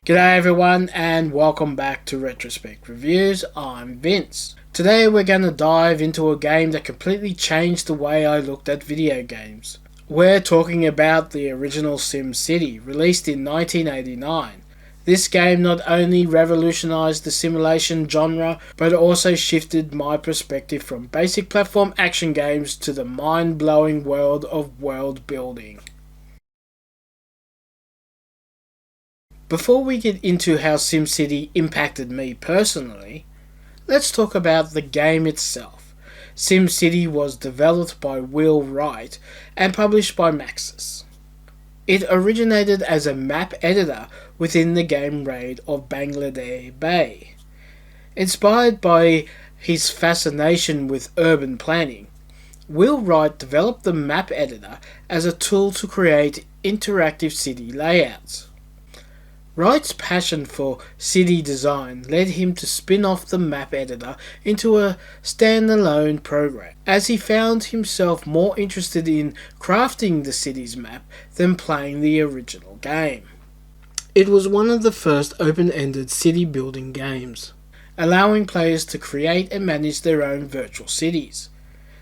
G'day everyone and welcome back to Retrospectreviews. I'm Vince. Today we're going to dive into a game that completely changed the way I looked at video games. We're talking about the original SimCity, released in 1989. This game not only revolutionized the simulation genre, but also shifted my perspective from basic platform action games to the mind-blowing world of world building. Before we get into how SimCity impacted me personally, let's talk about the game itself. SimCity was developed by Will Wright and published by Maxis. It originated as a map editor within the game raid of Bangladesh Bay. Inspired by his fascination with urban planning, Will Wright developed the map editor as a tool to create interactive city layouts. Wright's passion for city design led him to spin off the map editor into a standalone program, as he found himself more interested in crafting the city's map than playing the original game. It was one of the first open-ended city building games, allowing players to create and manage their own virtual cities.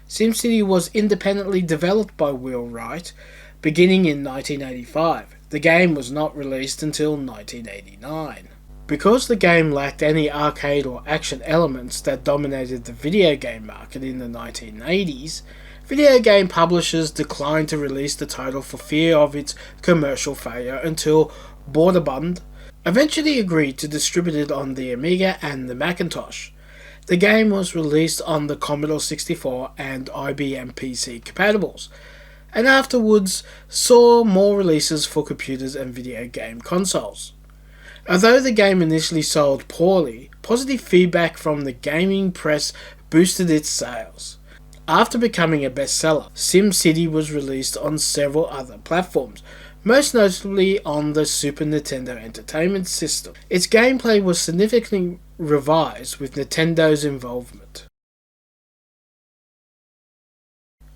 SimCity was independently developed by Will Wright, beginning in 1985. The game was not released until 1989. Because the game lacked any arcade or action elements that dominated the video game market in the 1980s, video game publishers declined to release the title for fear of its commercial failure until Broderbund eventually agreed to distribute it on the Amiga and the Macintosh. The game was released on the Commodore 64 and IBM PC compatibles, and afterwards saw more releases for computers and video game consoles. Although the game initially sold poorly, positive feedback from the gaming press boosted its sales. After becoming a bestseller, SimCity was released on several other platforms, most notably on the Super Nintendo Entertainment System. Its gameplay was significantly revised with Nintendo's involvement.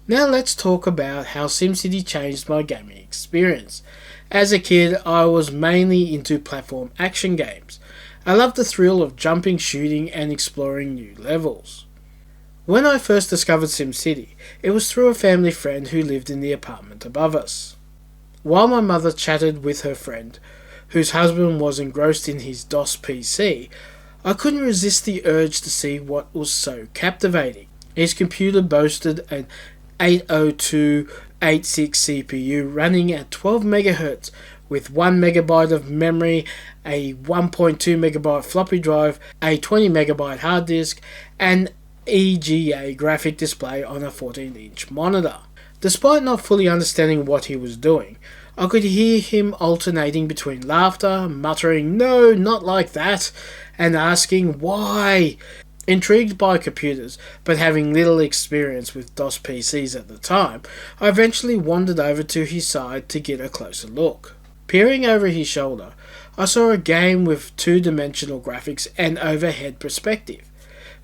Now let's talk about how SimCity changed my gaming experience. As a kid, I was mainly into platform action games. I loved the thrill of jumping, shooting, and exploring new levels. When I first discovered SimCity, it was through a family friend who lived in the apartment above us. While my mother chatted with her friend, whose husband was engrossed in his DOS PC, I couldn't resist the urge to see what was so captivating. His computer boasted an 80286 CPU running at 12 MHz with 1 MB of memory, a 1.2 MB floppy drive, a 20 MB hard disk, and EGA graphic display on a 14-inch monitor. Despite not fully understanding what he was doing, I could hear him alternating between laughter, muttering "No, not like that," and asking why. Intrigued by computers, but having little experience with DOS PCs at the time, I eventually wandered over to his side to get a closer look. Peering over his shoulder, I saw a game with two-dimensional graphics and overhead perspective,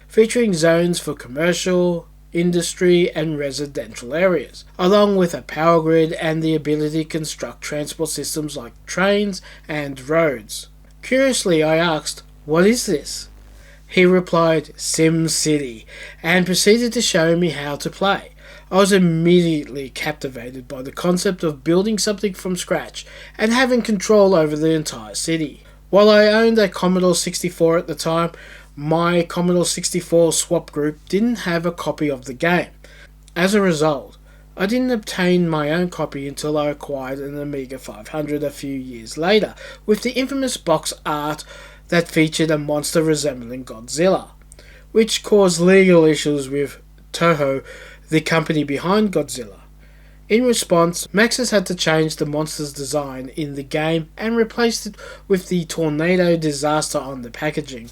featuring zones for commercial, industry, and residential areas, along with a power grid and the ability to construct transport systems like trains and roads. Curiously, I asked, "What is this?" He replied, "SimCity," and proceeded to show me how to play. I was immediately captivated by the concept of building something from scratch and having control over the entire city. While I owned a Commodore 64 at the time, my Commodore 64 swap group didn't have a copy of the game. As a result, I didn't obtain my own copy until I acquired an Amiga 500 a few years later, with the infamous box art that featured a monster resembling Godzilla, which caused legal issues with Toho, the company behind Godzilla. In response, Maxis had to change the monster's design in the game and replaced it with the tornado disaster on the packaging.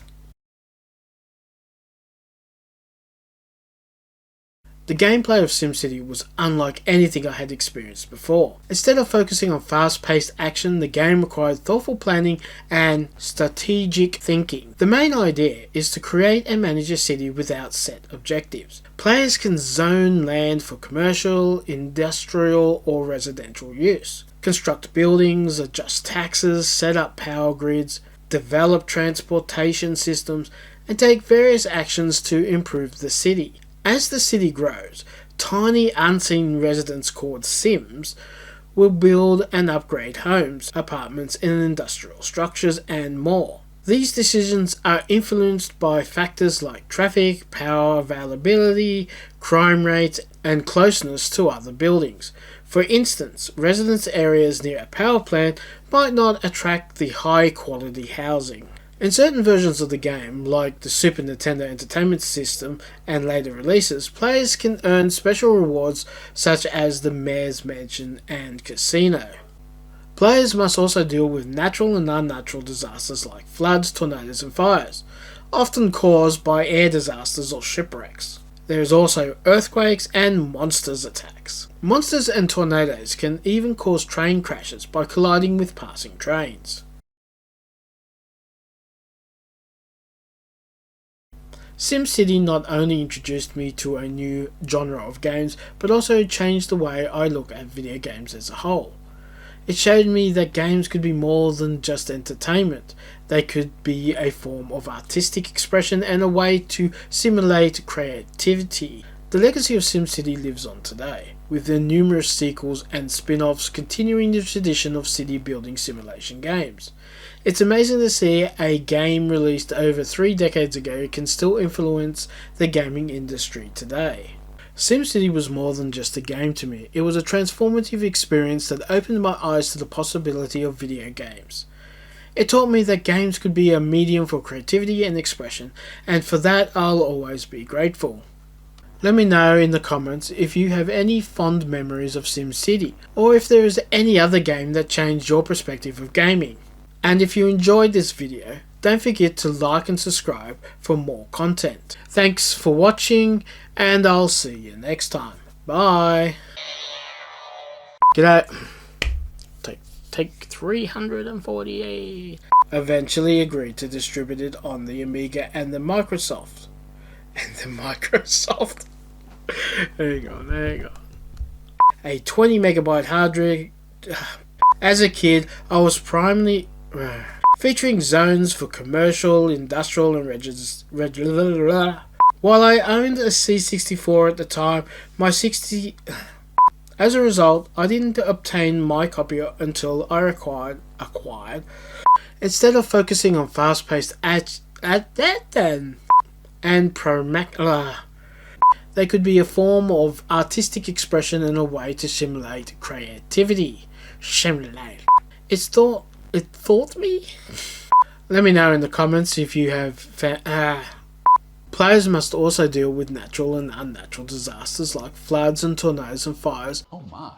The gameplay of SimCity was unlike anything I had experienced before. Instead of focusing on fast-paced action, the game required thoughtful planning and strategic thinking. The main idea is to create and manage a city without set objectives. Players can zone land for commercial, industrial, or residential use. construct buildings, adjust taxes, set up power grids, develop transportation systems, and take various actions to improve the city. As the city grows, tiny unseen residents called Sims will build and upgrade homes, apartments, and industrial structures, and more. These decisions are influenced by factors like traffic, power availability, crime rates, and closeness to other buildings. For instance, residence areas near a power plant might not attract the high quality housing. In certain versions of the game, like the Super Nintendo Entertainment System and later releases, players can earn special rewards such as the Mayor's Mansion and Casino. Players must also deal with natural and unnatural disasters like floods, tornadoes, and fires, often caused by air disasters or shipwrecks. There is also earthquakes and monsters attacks. Monsters and tornadoes can even cause train crashes by colliding with passing trains. SimCity not only introduced me to a new genre of games, but also changed the way I look at video games as a whole. It showed me that games could be more than just entertainment. They could be a form of artistic expression and a way to simulate creativity. The legacy of SimCity lives on today, with the numerous sequels and spin-offs continuing the tradition of city building simulation games. It's amazing to see a game released over 3 decades ago can still influence the gaming industry today. SimCity was more than just a game to me. It was a transformative experience that opened my eyes to the possibility of video games. It taught me that games could be a medium for creativity and expression, and for that I'll always be grateful. Let me know in the comments if you have any fond memories of SimCity, or if there is any other game that changed your perspective of gaming. And if you enjoyed this video, don't forget to like and subscribe for more content. Thanks for watching, and I'll see you next time. Bye. G'day. Take 348. Eventually agreed to distribute it on the Amiga and the Microsoft. Hang on. A 20 megabyte hard drive. As a kid, I was primarily featuring zones for commercial, industrial, and while I owned a C64 at the time, as a result, I didn't obtain my copy until I acquired. Instead of focusing on fast-paced and they could be a form of artistic expression and a way to simulate creativity. It taught me? Let me know in the comments if you have Players must also deal with natural and unnatural disasters like floods and tornadoes and fires. Oh my.